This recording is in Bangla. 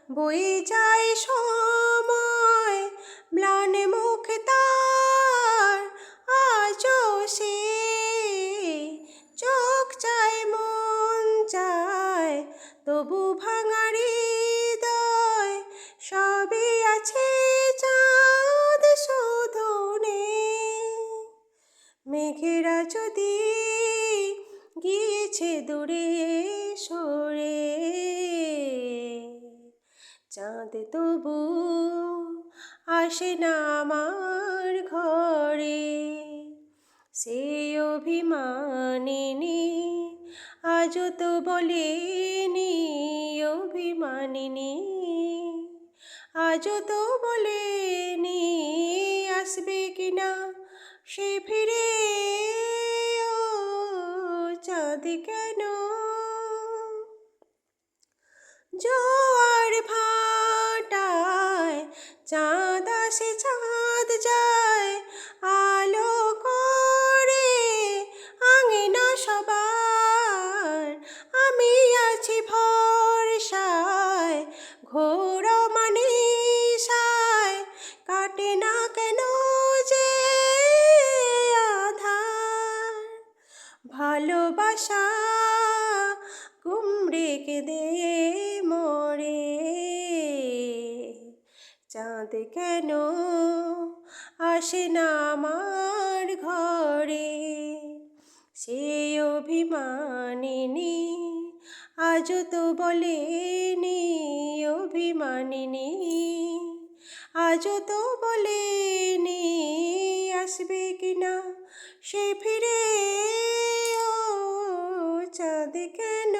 বয়ে যায় সময় ম্লান মুখ তার, আজও সে চোখ চায় মন চায়, তবু ভাঙা হৃদয় সবই আছে, চাঁদ শুধু নেই। মেঘেরা যদি গিয়েছে দূরে সরে, চাঁদ তবু আসে না আমার ঘরে। সেই অভিমানিনী আজও তো বলেনি, অভিমানিনী আজও তো বলেনি আসবে কিনা সে ফিরে। ও চাঁদ কেন জোয়ার ভাটায় চাঁদ আসে চাঁদ যায়, আলো করে আঙিনা সবার। আমি আছি ভরসায় ঘোর মানিসায়, কাটে না কেন যে আধার। ভালোবাসা কুমড়ে কেঁদে মরে, চাঁদ কেন আসে না আমার ঘরে। সেই অভিমানিনী আজও তো বলেনি, অভিমানিনী আজও তো বলেনি আসবে কিনা সে ফিরে। ও চাঁদ কেন